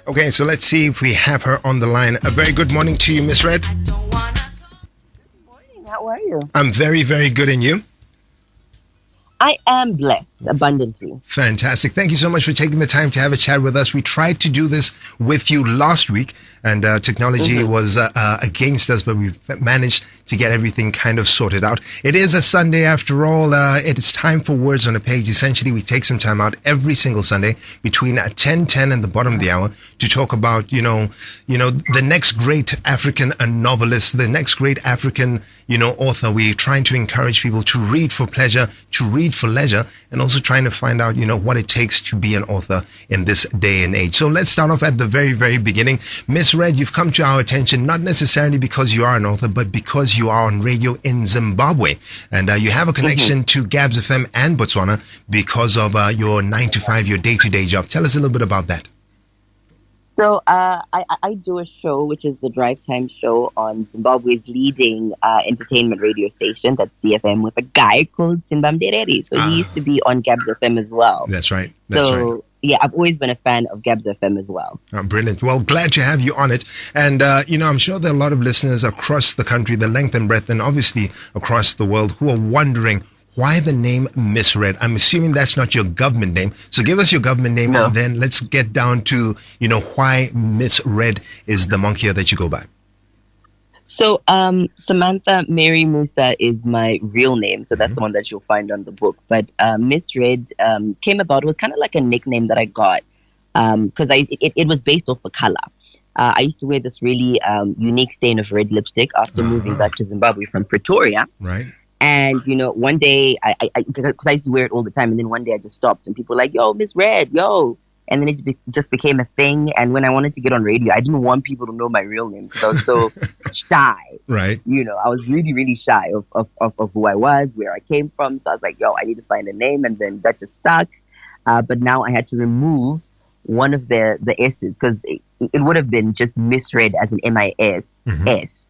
Okay, so let's see if we have her on the line. A very good morning to you, MisRed. Good morning. How are you? I'm very, very good, and you? I am blessed abundantly. Fantastic. Thank you so much for taking the time to have a chat with us. We tried to do this with you last week, and technology was against us, but we've managed to get everything kind of sorted out. It is a Sunday after all. It is time for Words on a Page. Essentially, we take some time out every single Sunday between 10:10 and the bottom of the hour to talk about, the next great African novelist, the next great African, author. We're trying to encourage people to read for pleasure, to read for leisure, and also trying to find out, what it takes to be an author in this day and age. So let's start off at the very, very beginning. MisRed, you've come to our attention not necessarily because you are an author, but because you are on radio in Zimbabwe. And you have a connection to Gabz FM and Botswana because of your 9 to 5, your day-to-day job. Tell us a little bit about that. So I do a show, which is the Drive Time show on Zimbabwe's leading entertainment radio station, that's CFM, with a guy called 𝗪𝗪𝗪𝗪. So he used to be on Gabz FM as well. That's right. Yeah, I've always been a fan of Gabz FM as well. Oh, brilliant. Well, glad to have you on it. And, I'm sure there are a lot of listeners across the country, the length and breadth, and obviously across the world who are wondering, why the name MisRed? I'm assuming that's not your government name. So give us your government name, and then let's get down to, why MisRed is the moniker that you go by. So Samantha Mary Musa is my real name. So that's the one that you'll find on the book. But MisRed came about, it was kind of like a nickname that I got because it was based off the color. I used to wear this really unique stain of red lipstick after moving back to Zimbabwe from Pretoria. Right. And, one day, because I used to wear it all the time, and then one day I just stopped, and people were like, yo, MisRed, yo. And then it just became a thing. And when I wanted to get on radio, I didn't want people to know my real name because I was so shy. Right. I was really, really shy of who I was, where I came from. So I was like, yo, I need to find a name. And then that just stuck. But now I had to remove one of the S's because it would have been just MisRed as an MISRED.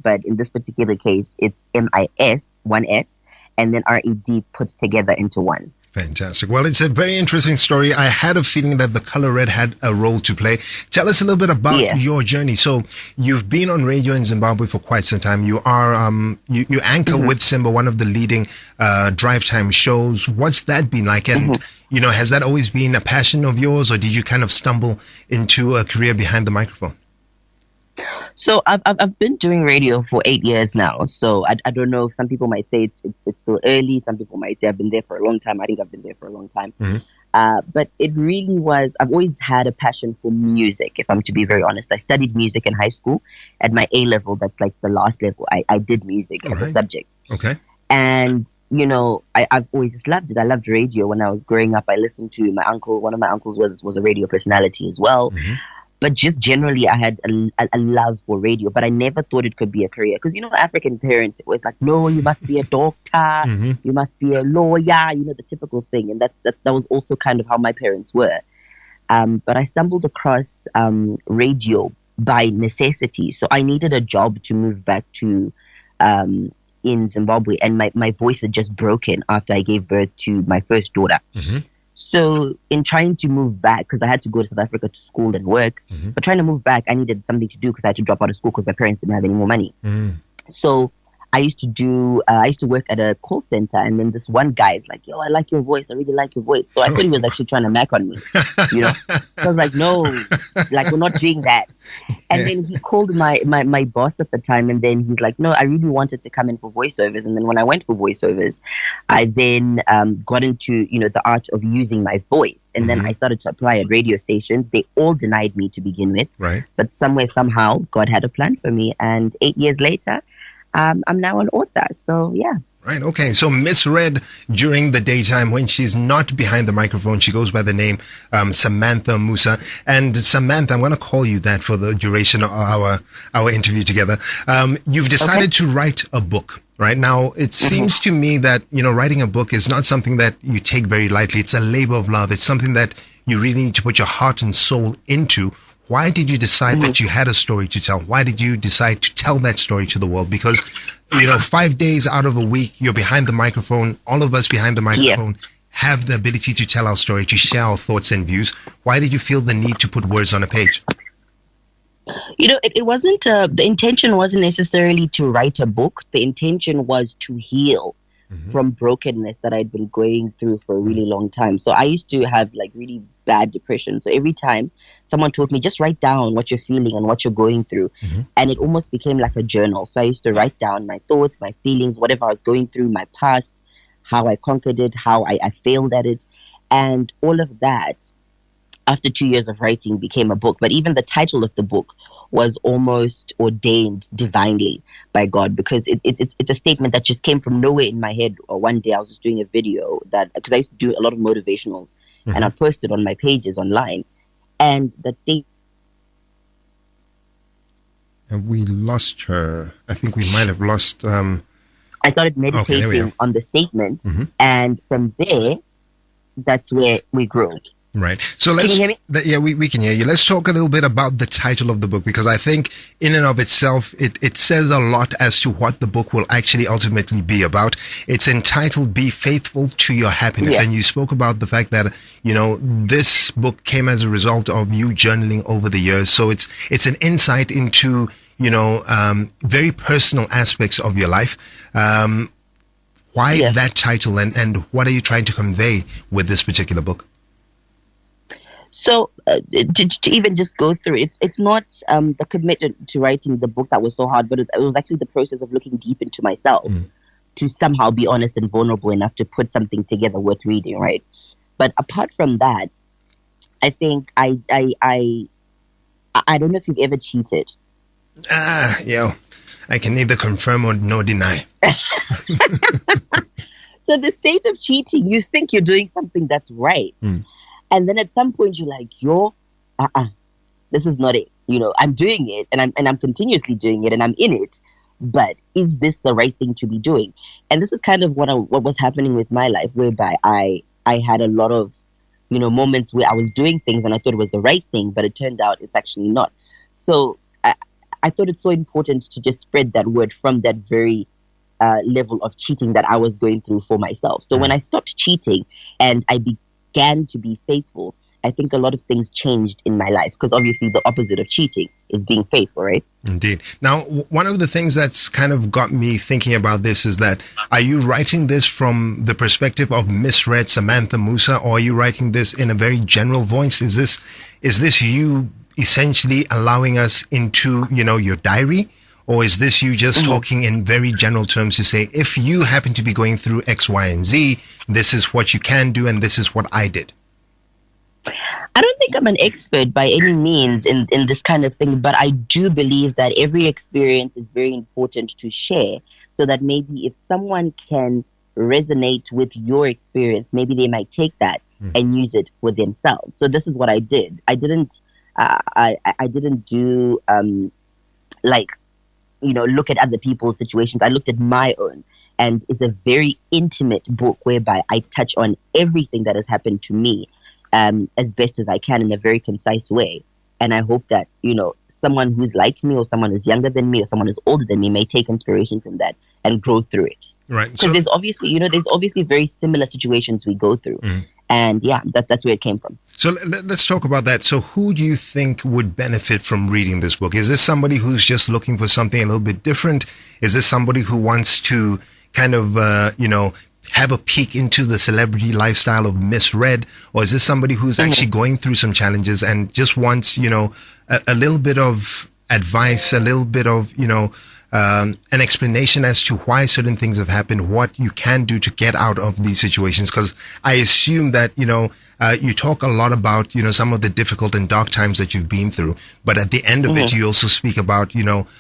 But in this particular case, it's MIS, one S, and then RED put together into one. Fantastic. Well, it's a very interesting story. I had a feeling that the color red had a role to play. Tell us a little bit about your journey. So you've been on radio in Zimbabwe for quite some time. You are you anchor with Simba, one of the leading drive time shows. What's that been like? And has that always been a passion of yours, or did you kind of stumble into a career behind the microphone? So I've been doing radio for 8 years now. So I don't know. Some people might say it's still early. Some people might say I've been there for a long time. I think I've been there for a long time. But it really was. I've always had a passion for music. If I'm to be very honest, I studied music in high school. At my A level, that's like the last level. I did music as a subject. Okay. And I've always just loved it. I loved radio when I was growing up. I listened to my uncle. One of my uncles was a radio personality as well. But just generally, I had a love for radio, but I never thought it could be a career. Because, African parents, it was like, no, you must be a doctor, you must be a lawyer, the typical thing. And that was also kind of how my parents were. But I stumbled across radio by necessity. So I needed a job to move back to in Zimbabwe. And my voice had just broken after I gave birth to my first daughter. So in trying to move back, because I had to go to South Africa to school and work, but trying to move back, I needed something to do because I had to drop out of school because my parents didn't have any more money. So I used to work at a call center, and then this one guy is like, yo, I like your voice. I really like your voice. So I thought he was actually trying to mac on me, So I was like, no, we're not doing that. And then he called my boss at the time, and then he's like, no, I really wanted to come in for voiceovers. And then when I went for voiceovers, I then got into, the art of using my voice. And then I started to apply at radio stations. They all denied me to begin with. Right. But somehow, God had a plan for me. And 8 years later, I'm now an author. So, yeah. Right. Okay. So MisRed, during the daytime, when she's not behind the microphone, she goes by the name Samantha Musa. And Samantha, I'm going to call you that for the duration of our interview together. You've decided to write a book. Right now, it seems to me that, writing a book is not something that you take very lightly. It's a labor of love. It's something that you really need to put your heart and soul into. Why did you decide that you had a story to tell? Why did you decide to tell that story to the world? Because, 5 days out of a week, you're behind the microphone, all of us behind the microphone. have the ability to tell our story, to share our thoughts and views. Why did you feel the need to put words on a page? It wasn't, the intention wasn't necessarily to write a book. The intention was to heal from brokenness that I'd been going through for a really long time. So I used to have like really bad depression. So every time someone told me, just write down what you're feeling and what you're going through. And it almost became like a journal. So I used to write down my thoughts, my feelings, whatever I was going through, my past, how I conquered it, how I failed at it. And all of that, after 2 years of writing, became a book. But even the title of the book was almost ordained divinely by God, because it's a statement that just came from nowhere in my head. Or one day I was just doing a video because I used to do a lot of motivationals, and I posted on my pages online, and that statement. Have we lost her? I think we might have lost. I started meditating on the statement, and from there, that's where we grew. Right. So let's. Can you hear me? We can hear you. Let's talk a little bit about the title of the book, because I think in and of itself, it says a lot as to what the book will actually ultimately be about. It's entitled "Be Faithful to Your Happiness," and you spoke about the fact that this book came as a result of you journaling over the years. So it's an insight into very personal aspects of your life. Why that title, and what are you trying to convey with this particular book? So to even just go through it, it's not the commitment to writing the book that was so hard, but it was actually the process of looking deep into myself to somehow be honest and vulnerable enough to put something together worth reading, right? But apart from that, I think I don't know if you've ever cheated. I can neither confirm or nor deny. So the state of cheating, you think you're doing something that's right. And then at some point you're like, this is not it. I'm doing it, and I'm continuously doing it, and I'm in it. But is this the right thing to be doing? And this is kind of what was happening with my life, whereby I had a lot of, moments where I was doing things and I thought it was the right thing, but it turned out it's actually not. So I thought it's so important to just spread that word from that very level of cheating that I was going through for myself. So when I stopped cheating and I began to be faithful, I think a lot of things changed in my life, because obviously the opposite of cheating is being faithful, right? Indeed. Now, one of the things that's kind of got me thinking about this is that, are you writing this from the perspective of MisRed Samantha Musa, or are you writing this in a very general voice? Is this you essentially allowing us into, your diary? Or is this you just talking in very general terms to say, if you happen to be going through X, Y, and Z, this is what you can do, and this is what I did? I don't think I'm an expert by any means in this kind of thing, but I do believe that every experience is very important to share, so that maybe if someone can resonate with your experience, maybe they might take that and use it for themselves. So this is what I did. I didn't do look at other people's situations. I looked at my own, and it's a very intimate book whereby I touch on everything that has happened to me as best as I can in a very concise way. And I hope that, someone who's like me, or someone who's younger than me, or someone who's older than me may take inspiration from that and grow through it. Right. Because there's obviously very similar situations we go through. And that's where it came from. So let's talk about that. So who do you think would benefit from reading this book? Is this somebody who's just looking for something a little bit different? Is this somebody who wants to kind of, have a peek into the celebrity lifestyle of MisRed? Or is this somebody who's actually going through some challenges and just wants, a little bit of advice, a little bit of, an explanation as to why certain things have happened, what you can do to get out of these situations? Because I assume that, you talk a lot about, some of the difficult and dark times that you've been through. But at the end of it, you also speak about,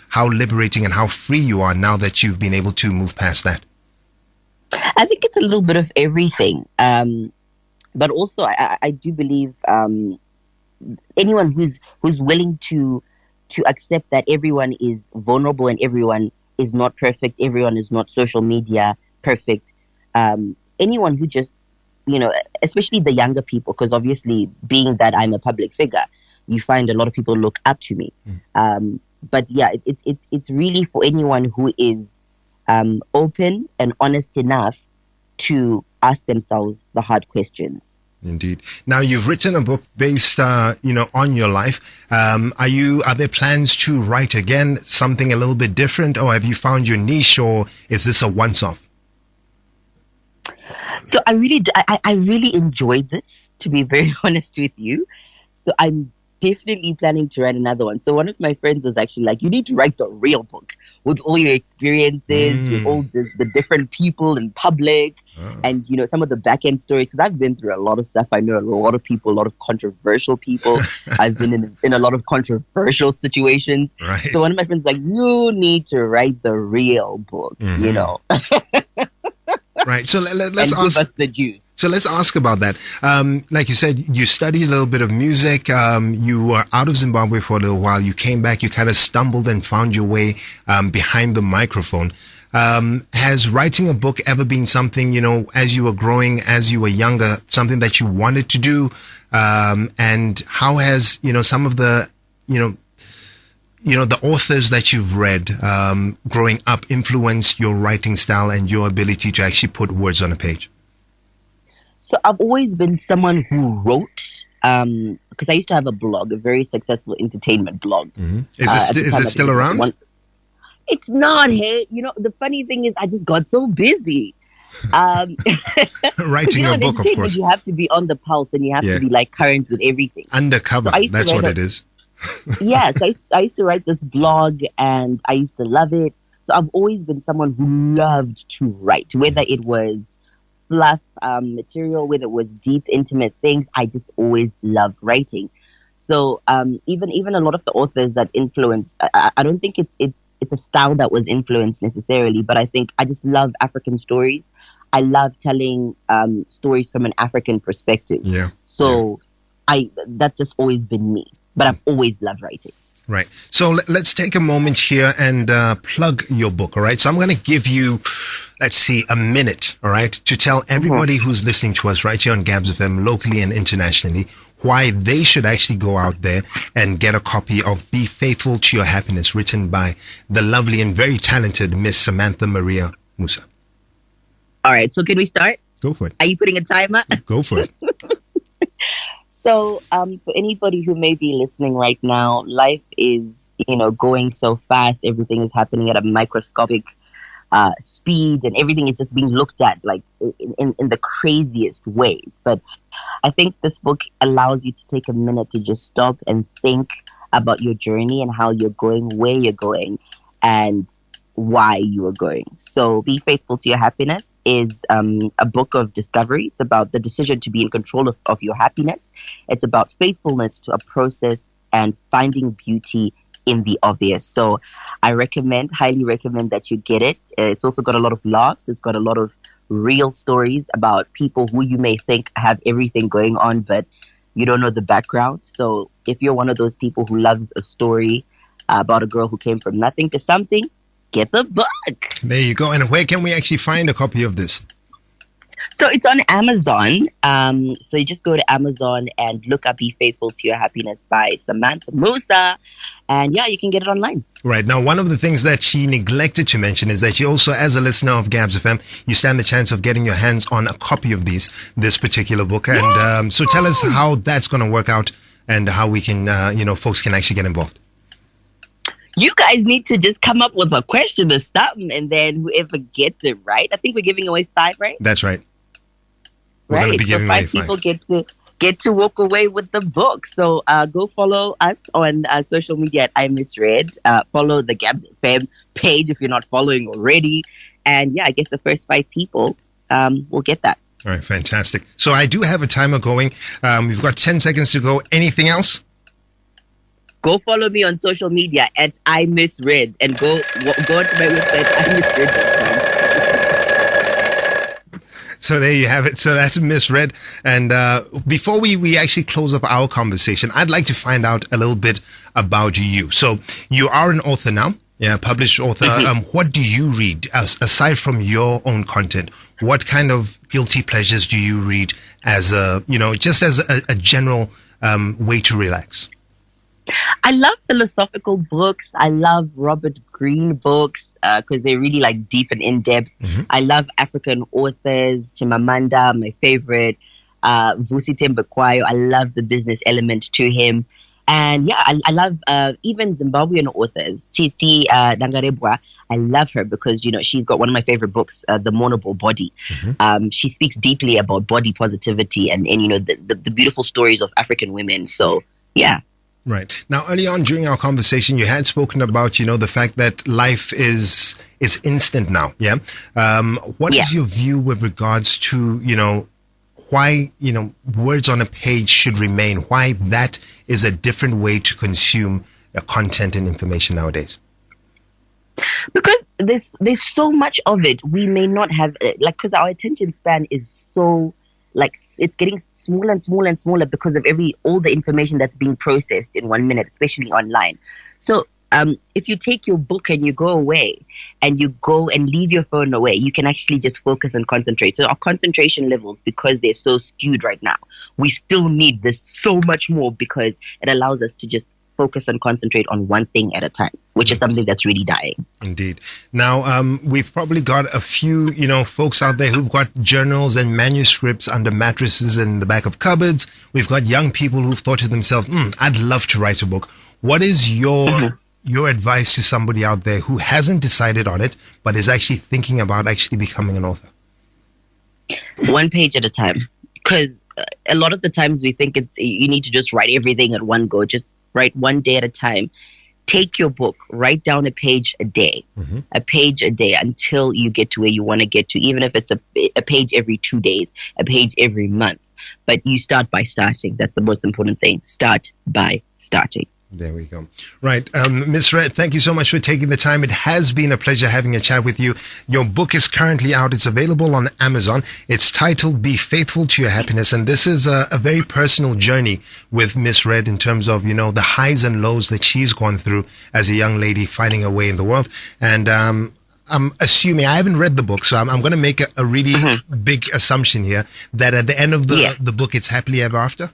how liberating and how free you are now that you've been able to move past that. I think it's a little bit of everything. But also, I do believe anyone who's willing to accept that everyone is vulnerable and everyone is not perfect, everyone is not social media perfect. Anyone who just, especially the younger people, because obviously being that I'm a public figure, you find a lot of people look up to me. But it's really for anyone who is open and honest enough to ask themselves the hard questions. Indeed. Now you've written a book based, on your life. Are there plans to write again something a little bit different, or have you found your niche, or is this a once-off? So I really enjoyed this, to be very honest with you. So I'm definitely planning to write another one. So one of my friends was actually like, you need to write the real book with all your experiences, with all the different people in public, and, some of the back end stories. Because I've been through a lot of stuff. I know a lot of people, a lot of controversial people. I've been in a lot of controversial situations. Right. So one of my friends was like, you need to write the real book, Right. So let's and ask. give us the juice. So let's ask about that. Like you said, you studied a little bit of music. You were out of Zimbabwe for a little while. You came back. You kind of stumbled and found your way behind the microphone. Has writing a book ever been something, as you were growing, as you were younger, something that you wanted to do? And how has, some of the, the authors that you've read growing up influenced your writing style and your ability to actually put words on a page? So I've always been someone who wrote, because I used to have a blog, a very successful entertainment blog. Mm-hmm. Is it still around? It's not. Hey, the funny thing is I just got so busy. Writing a book, of course. You have to be on the pulse and you have to be like current with everything. Undercover, so that's what it is. Yes, I used to write this blog and I used to love it. So I've always been someone who loved to write, whether it was fluff material, whether it was deep, intimate things. I just always loved writing. So even a lot of the authors that influenced, I don't think it's a style that was influenced necessarily, but I think I just love African stories. I love telling stories from an African perspective. Yeah. So that's just always been me. But I've always loved writing. Right. So let's take a moment here and plug your book, all right? So I'm going to give you, let's see, a minute, all right, to tell everybody who's listening to us right here on Gabz FM, locally and internationally, why they should actually go out there and get a copy of Be Faithful to Your Happiness, written by the lovely and very talented Miss Samantha Maria Musa. All right. So can we start? Go for it. Are you putting a timer? Go for it. So, for anybody who may be listening right now, life is, going so fast. Everything is happening at a microscopic speed, and everything is just being looked at like in the craziest ways. But I think this book allows you to take a minute to just stop and think about your journey and how you're going, where you're going, and why you are going. So Be Faithful to Your Happiness is a book of discovery. It's about the decision to be in control of your happiness. It's about faithfulness to a process and finding beauty in the obvious. So I highly recommend that you get it. It's also got a lot of laughs. It's got a lot of real stories about people who you may think have everything going on, but you don't know the background. So if you're one of those people who loves a story about a girl who came from nothing to something, get the book. There you go. And where can we actually find a copy of this? So it's on Amazon. So you just go to Amazon and look up Be Faithful to Your Happiness by Samantha Musa. And yeah, you can get it online. Right. Now, one of the things that she neglected to mention is that you also, as a listener of Gabz FM, you stand the chance of getting your hands on a copy of this particular book. And so tell us how that's going to work out and how we can, folks can actually get involved. You guys need to just come up with a question or something, and then whoever gets it right. I think we're giving away 5, right? That's right. Right. So 5 people get to walk away with the book. So go follow us on social media at MisRed. Follow the Gabz FM page if you're not following already. And yeah, I guess the first 5 people will get that. All right, fantastic. So I do have a timer going. We've got 10 seconds to go. Anything else? Go follow me on social media at MisRed and go to my website, MisRed.com. So there you have it. So that's MisRed. And before we actually close up our conversation, I'd like to find out a little bit about you. So you are an author now, published author. What do you read aside from your own content? What kind of guilty pleasures do you read as just as a general way to relax? I love philosophical books. I love Robert Greene books. because they're really like deep and in depth. I love African authors. Chimamanda, my favorite. 𝗪𝗧𝗪𝗪𝗪𝗪𝗪𝗪𝗪𝗪😂 I love the business element to him. And yeah, I love even Zimbabwean authors. 𝗪𝗧𝗪𝗪𝗪𝗪𝗪𝗪. I love her because, you know, she's got one of my favorite books, The Mournable Body. She speaks deeply about body positivity and you know, the beautiful stories of African women. So, yeah. Right. Now, early on during our conversation, you had spoken about, you know, the fact that life is instant now. Yeah. What is your view with regards to, you know, why, you know, words on a page should remain, why that is a different way to consume content and information nowadays? Because there's so much of it. We may not have, like, because our attention span is so, like, it's getting smaller and smaller and smaller because of all the information that's being processed in 1 minute, especially online. So if you take your book and you go away and you go and leave your phone away, you can actually just focus and concentrate. So our concentration levels, because they're so skewed right now, we still need this so much more because it allows us to just focus and concentrate on one thing at a time, which is something that's really dying. Indeed. Now, we've probably got a few, you know, folks out there who've got journals and manuscripts under mattresses in the back of cupboards. We've got young people who've thought to themselves, I'd love to write a book. What is your advice to somebody out there who hasn't decided on it, but is actually thinking about actually becoming an author? One page at a time. Because a lot of the times we think you need to just write everything at one go. Just write one day at a time. Take your book, write down a page a day, until you get to where you want to get to, even if it's a page every 2 days, a page every month. But you start by starting. That's the most important thing. Start by starting. There we go. Right. MisRed, thank you so much for taking the time. It has been a pleasure having a chat with you. Your book is currently out. It's available on Amazon. It's titled Be Faithful to Your Happiness. And this is a very personal journey with MisRed in terms of, you know, the highs and lows that she's gone through as a young lady finding her way in the world. And I'm assuming, I haven't read the book, so I'm going to make a really big assumption here that at the end of the book, it's happily ever after.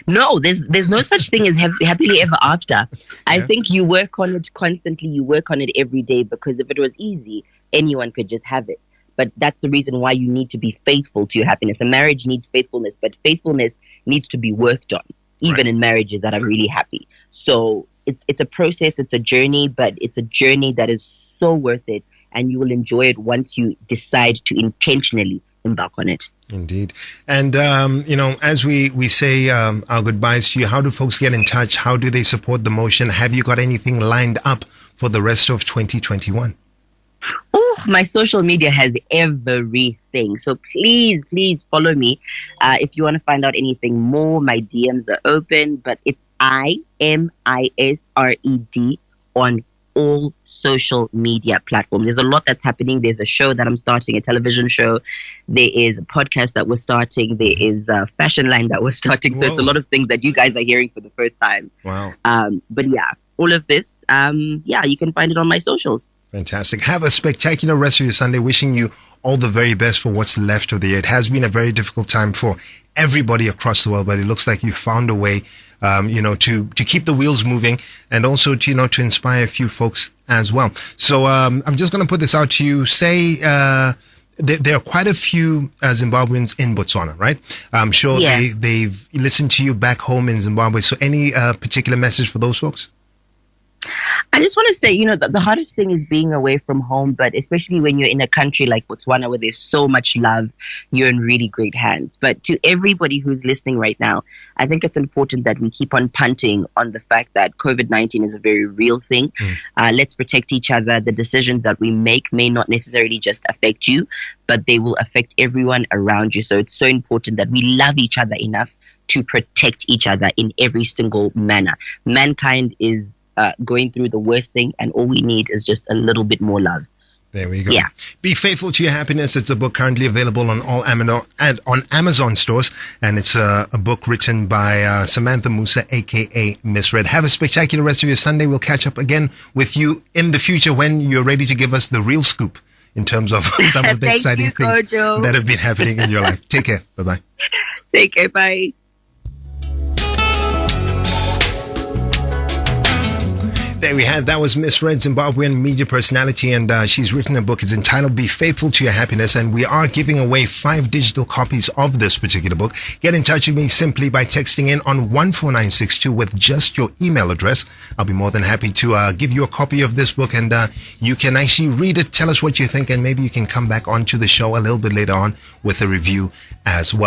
No, there's no such thing as happily ever after. I think you work on it constantly. You work on it every day, because if it was easy, anyone could just have it. But that's the reason why you need to be faithful to your happiness. A marriage needs faithfulness, but faithfulness needs to be worked on, even in marriages that are really happy. So it's a process, it's a journey, but it's a journey that is so worth it, and you will enjoy it once you decide to intentionally embark on it. Indeed. And, you know, as we say our goodbyes to you, how do folks get in touch? How do they support the motion? Have you got anything lined up for the rest of 2021? Oh, my social media has everything. So please follow me. If you want to find out anything more, my DMs are open, but it's MisRed on all social media platforms. There's a lot that's happening. There's a show that I'm starting, a television show. There is a podcast that we're starting. There is a fashion line that we're starting. So it's a lot of things that you guys are hearing for the first time. Wow. But yeah, all of this, you can find it on my socials. Fantastic. Have a spectacular rest of your Sunday. Wishing you all the very best for what's left of the year. It has been a very difficult time for everybody across the world, but it looks like you found a way, to keep the wheels moving, and also to, to inspire a few folks as well. So I'm just going to put this out to you. Say there are quite a few Zimbabweans in Botswana, right? I'm sure they've listened to you back home in Zimbabwe. So any particular message for those folks? I just want to say, the hardest thing is being away from home, but especially when you're in a country like Botswana where there's so much love, you're in really great hands. But to everybody who's listening right now, I think it's important that we keep on punting on the fact that COVID-19 is a very real thing. Let's protect each other. The decisions that we make may not necessarily just affect you, but they will affect everyone around you. So it's so important that we love each other enough to protect each other in every single manner. Mankind is going through the worst thing, and all we need is just a little bit more love. There we go. Yeah. Be Faithful to Your Happiness. It's a book currently available on all Amazon stores, and it's a book written by Samantha Musa, aka MisRed. Have a spectacular rest of your Sunday. We'll catch up again with you in the future when you're ready to give us the real scoop in terms of some of the exciting things that have been happening in your life. Take care. Bye-bye. Take care. Bye. There we have. That was MisRed, Zimbabwean media personality, and she's written a book. It's entitled "Be Faithful to Your Happiness," and we are giving away 5 digital copies of this particular book. Get in touch with me simply by texting in on 14962 with just your email address. I'll be more than happy to give you a copy of this book, and you can actually read it, tell us what you think, and maybe you can come back onto the show a little bit later on with a review as well.